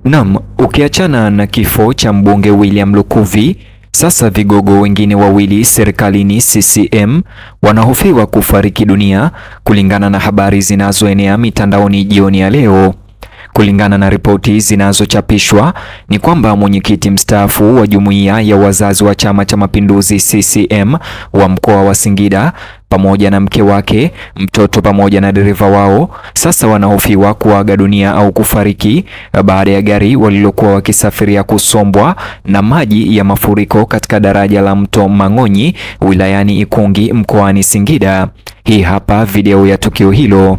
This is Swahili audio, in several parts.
Naam, ukiachana na kifo cha mbunge William Lukuvi, sasa vigogo wengine wawili serikalini CCM wanahofiwa kufariki dunia kulingana na habari zinazoenea mitandaoni jioni ya leo. Kulingana na ripoti zinazochapishwa ni kwamba mwenyekiti mstaafu wa jumuiya ya wazazi wa Chama cha Mapinduzi CCM wa mkoa wa Singida pamoja na mke wake, mtoto pamoja na dereva wao sasa wanahofiwa kuaga dunia au kufariki baada ya gari walilokuwa wakisafiria kusombwa na maji ya mafuriko katika daraja la Mto Mang'onyi wilayani Ikungi mkoani Singida. Hii hapa video ya tukio hilo.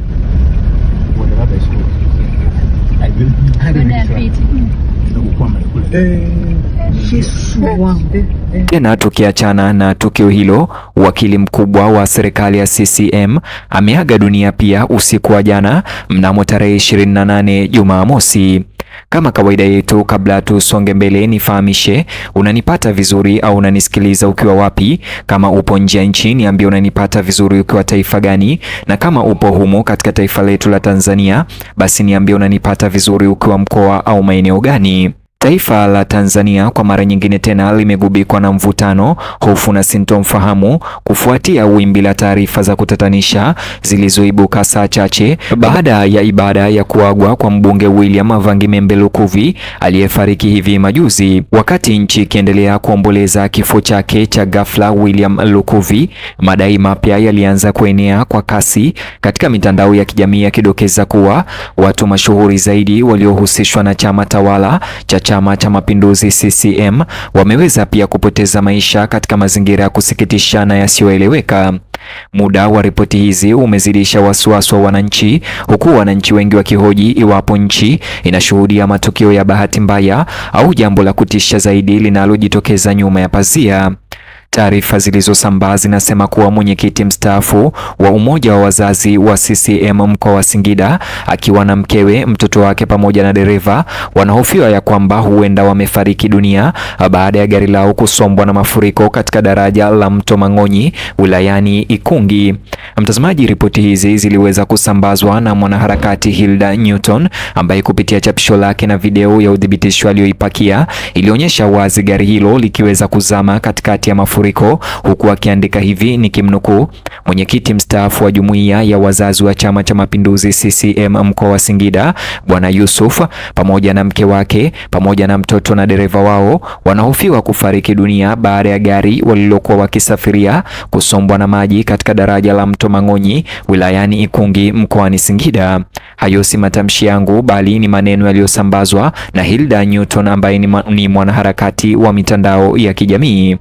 Tena tukiachana na tukio hilo, wakili mkubwa wa serikali ya CCM ameaga dunia pia usiku wa jana mnamo tarehe 28 Jumamosi. Kama kawaida yetu, kabla tusonge mbele, nifahamishe unanipata vizuri au unanisikiliza ukiwa wapi. Kama upo nje ya nchi, niambie unanipata vizuri ukiwa taifa gani, na kama upo humo katika taifa letu la Tanzania, basi niambie unanipata vizuri ukiwa mkoa au maeneo gani. Taifa la Tanzania kwa mara nyingine tena limegubikwa na mvutano, hofu na sintofahamu kufuatia wimbi la taarifa za kutatanisha zilizoibuka saa chache baada ya ibada ya kuagwa kwa mbunge William Vangimembe Lukuvi aliyefariki hivi majuzi. Wakati nchi ikiendelea kuomboleza kifo chake cha ghafla William Lukuvi, madai mapya yalianza kuenea kwa kasi katika mitandao ya kijamii yakidokeza kuwa watu mashuhuri zaidi waliohusishwa na chama tawala cha Chama cha Mapinduzi CCM wameweza pia kupoteza maisha katika mazingira ya kusikitisha na yasiyoeleweka. Muda wa ripoti hizi umezidisha wasiwasi wa wananchi, huku wananchi wengi wakihoji iwapo nchi inashuhudia matukio ya bahati mbaya au jambo la kutisha zaidi linalojitokeza nyuma ya pazia. Taarifa zilizosambaa zinasema kuwa mwenyekiti mstaafu wa umoja wa wazazi wa CCM mkoa wa Singida akiwa na mkewe, mtoto wake pamoja na dereva wanahofiwa ya kwamba huenda wamefariki dunia baada ya gari lao kusombwa na mafuriko katika daraja la Mto Mang'onyi wilayani Ikungi. Mtazamaji, ripoti hizi ziliweza kusambazwa na mwanaharakati Hilda Newton ambaye kupitia chapisho lake na video ya udhibitisho aliyoipakia ilionyesha wazi gari hilo likiweza kuzama katikati ya mafuriko, huku akiandika hivi nikimnukuu: mwenyekiti mstaafu wa jumuiya ya wazazi wa Chama cha Mapinduzi CCM mkoa wa Singida Bwana Yusuf pamoja na mke wake pamoja na mtoto na dereva wao wanahofiwa kufariki dunia baada ya gari walilokuwa wakisafiria kusombwa na maji katika daraja la Mto Mang'onyi wilayani Ikungi mkoani Singida. Hayo si matamshi yangu bali ni maneno yaliyosambazwa na Hilda Newton ambaye ni mwanaharakati wa mitandao ya kijamii.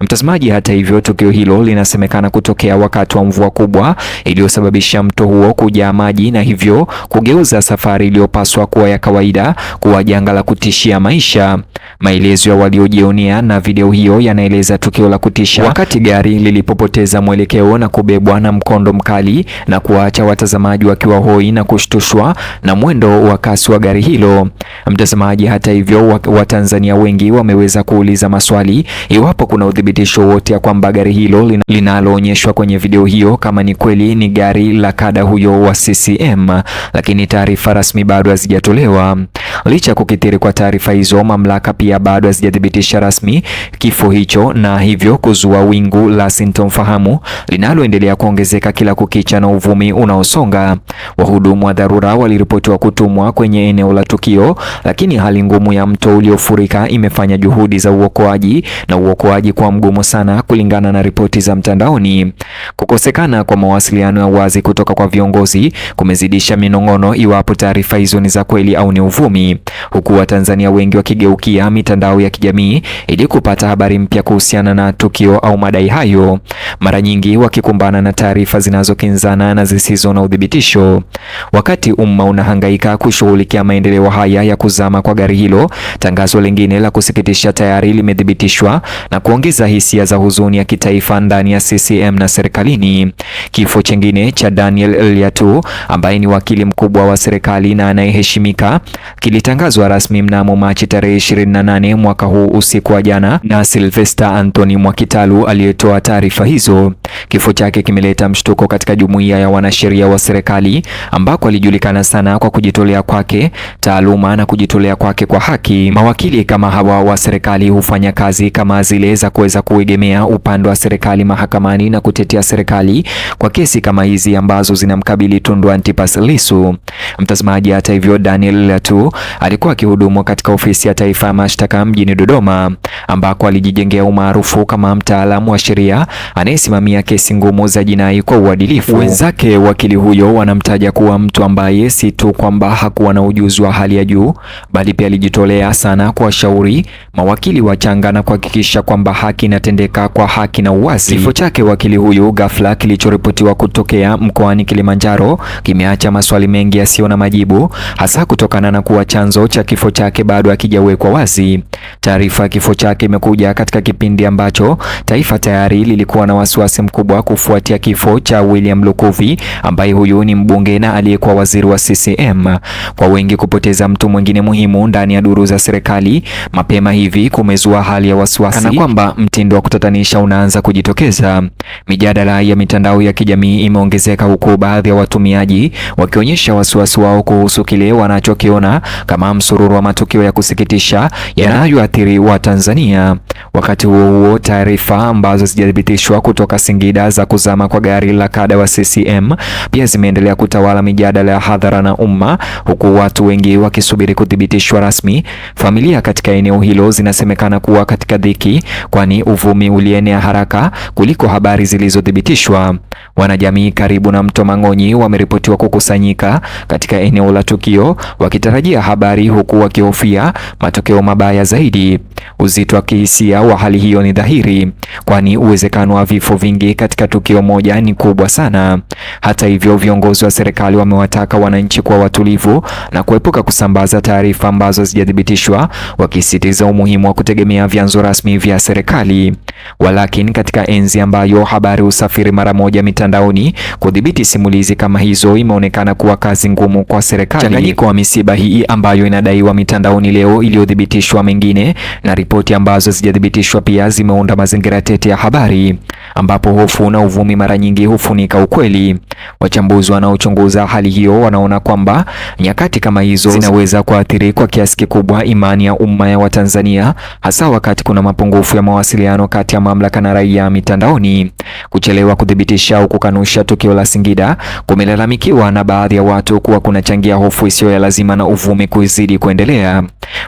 Mtazamaji, hata hivyo, tukio hilo linasemekana kutokea wakati wa mvua kubwa iliyosababisha mto huo kujaa maji na hivyo kugeuza safari iliyopaswa kuwa ya kawaida kuwa janga la kutishia maisha. Maelezo ya waliojionea na video hiyo yanaeleza tukio la kutisha wakati gari lilipopoteza mwelekeo na kubebwa na mkondo mkali na kuacha watazamaji wakiwa hoi na kushtushwa na mwendo wa kasi wa gari hilo. Mtazamaji, hata hivyo, Watanzania wengi wameweza kuuliza maswali iwapo kuna udhibitisho wote ya kwamba gari hilo linaloonyeshwa kwenye video hiyo kama ni kweli ni gari la kada huyo wa CCM, lakini taarifa rasmi bado hazijatolewa. Licha kukithiri kwa taarifa hizo, mamlaka pia bado hazijathibitisha rasmi kifo hicho na hivyo kuzua wingu la sintofahamu linaloendelea kuongezeka kila kukicha na uvumi unaosonga. Wahudumu wa dharura waliripotiwa kutumwa kwenye eneo la tukio, lakini hali ngumu ya mto uliofurika imefanya juhudi za uokoaji kwa mgumu sana kulingana na ripoti za mtandaoni. Kukosekana kwa mawasiliano ya wazi kutoka kwa viongozi kumezidisha minong'ono iwapo taarifa hizo ni za kweli au ni uvumi, huku Watanzania wengi wakigeukia mitandao ya kijamii ili kupata habari mpya kuhusiana na tukio au madai hayo, mara nyingi wakikumbana na taarifa zinazokinzana na zisizo na udhibitisho. Wakati umma unahangaika kushughulikia maendeleo haya ya kuzama kwa gari hilo, tangazo lingine la kusikitisha tayari limethibitishwa na kuongeza hisia za huzuni ya kitaifa ndani ya CCM na serikalini. Kifo chengine cha Daniel Eliatu ambaye ni wakili mkubwa wa serikali na anayeheshimika kilitangazwa rasmi mnamo Machi tarehe 28 mwaka huu usiku wa jana na Sylvester Anthony Mwakitalu aliyetoa taarifa hizo. Kifo chake kimeleta mshtuko katika jumuiya ya wanasheria wa serikali ambako alijulikana anajulikana sana kwa kujitolea kwake, taaluma na kujitolea kwake kwa haki. Mawakili kama hawa wa serikali hufanya kazi kama zile za kuweza kuegemea upande wa serikali mahakamani na kutetea serikali kwa kesi kama hizi ambazo zinamkabili Tundu Antipas Lissu. Mtazamaji, hata hivyo, Daniel Latu alikuwa akihudumu katika ofisi ya taifa ya mashtaka mjini Dodoma, ambako alijijengea umaarufu kama mtaalamu wa sheria anayesimamia kesi ngumu za jinai kwa uadilifu. Wenzake wakili huyo wanamtaja kuwa mtu ambaye si tu kwamba hakuwa na ujuzi wa hali ya juu, bali pia alijitolea sana kuwashauri mawakili wachanga na kuhakikisha kwamba haki inatendeka kwa haki na uwazi. Kifo chake wakili huyu ghafla kilichoripotiwa kutokea mkoani Kilimanjaro kimeacha maswali mengi yasiyo na majibu, hasa kutokana na kuwa chanzo cha kifo chake bado hakijawekwa wazi. Taarifa ya kifo chake imekuja katika kipindi ambacho taifa tayari lilikuwa na wasiwasi mkubwa kufuatia kifo cha William Lukuvi, ambaye huyu ni mbunge na aliyekuwa waziri wa CCM. Kwa wengi, kupoteza mtu mwingine muhimu ndani ya duru za serikali mapema hivi kumezua hali ya wasiwasi, kana kwamba mtindo wa kutatanisha unaanza kujitokeza. Mijadala ya mitandao ya kijamii imeongezeka, huku baadhi ya watumiaji wakionyesha wasiwasi wao kuhusu kile wanachokiona kama msururu wa matukio ya kusikitisha yanayoathiri Watanzania. Wakati huo huo, taarifa ambazo hazijathibitishwa kutoka Singida za kuzama kwa gari la kada wa CCM pia zimeendelea kutawala mijadala ya hadhara na umma, huku watu wengi wakisubiri kuthibitishwa rasmi. Familia katika eneo hilo zinasemekana kuwa katika dhiki, kwani uvumi ulienea haraka kuliko habari zilizothibitishwa. Wanajamii karibu na mto Mang'onyi wameripotiwa kukusanyika katika eneo la tukio wakitarajia habari, huku wakihofia matokeo mabaya zaidi. Uzito wa kihisia wa hali hiyo ni dhahiri, kwani uwezekano wa vifo vingi katika tukio moja ni kubwa sana. Hata hivyo, viongozi wa serikali wamewataka wananchi kuwa watulivu na kuepuka kusambaza taarifa ambazo hazijathibitishwa, wakisisitiza umuhimu wa kutegemea vyanzo rasmi vya serikali. Walakini, katika enzi ambayo habari usafiri mara moja mitandaoni, kudhibiti simulizi kama hizo imeonekana kuwa kazi ngumu kwa serikali. Changanyiko wa misiba hii ambayo inadaiwa mitandaoni leo, iliyothibitishwa mengine na ripoti ambazo hazijathibitishwa pia zimeunda mazingira tete ya habari, ambapo hofu na uvumi mara nyingi hufunika ukweli. Wachambuzi wanaochunguza hali hiyo wanaona kwamba nyakati kama hizo zinaweza kuathiri kwa kiasi kikubwa imani ya umma ya Watanzania, hasa wakati kuna mapungufu ya mawasiliano kati ya mamlaka na raia mitandaoni. Kuchelewa kudhibitisha au kukanusha tukio la Singida kumelalamikiwa na baadhi ya watu kuwa kunachangia hofu isiyo ya lazima na uvumi kuzidi kuendelea.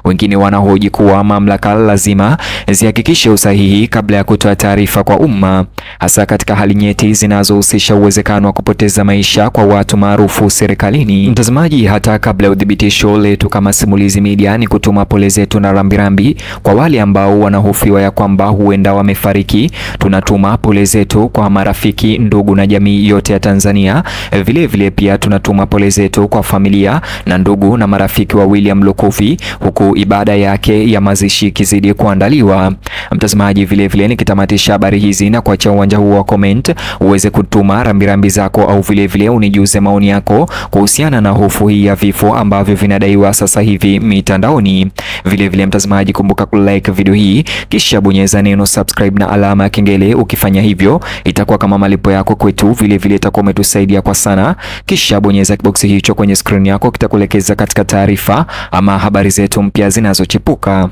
Wengine wanahoji kuwa mamlaka lazima zihakikishe usahihi kabla ya kutoa taarifa kwa umma, hasa katika hali nyeti zinazohusisha uwezekano wa kupoteza maisha kwa watu maarufu serikalini. Mtazamaji, hata kabla ya udhibitisho, letu kama Simulizi Media ni kutuma pole zetu na rambirambi kwa wale ambao wanahofiwa ya kwamba huenda wamefariki. Tunatuma pole zetu kwa marafiki, ndugu na jamii yote ya Tanzania. Vile pia tunatuma pole zetu kwa familia na ndugu na marafiki wa William Lukuvi, huku ibada yake ya mazishi kizidi kuandaliwa. Mtazamaji, vile nikitamatisha habari hizi na kuacha uwanja huu wa comment uweze kutuma rambirambi zako, au vile unijuze maoni yako kuhusiana na hofu hii ya vifo ambavyo vinadaiwa sasa hivi mitandaoni. Vile mtazamaji, kumbuka kulike video hii kisha bonyeza neno subscribe na alama ya kengele. Ukifanya hivyo itakuwa kama malipo yako kwetu, vile itakuwa umetusaidia kwa sana. Kisha bonyeza kiboksi hicho kwenye screen yako, kitakuelekeza katika taarifa ama habari zetu mpya zinazochipuka.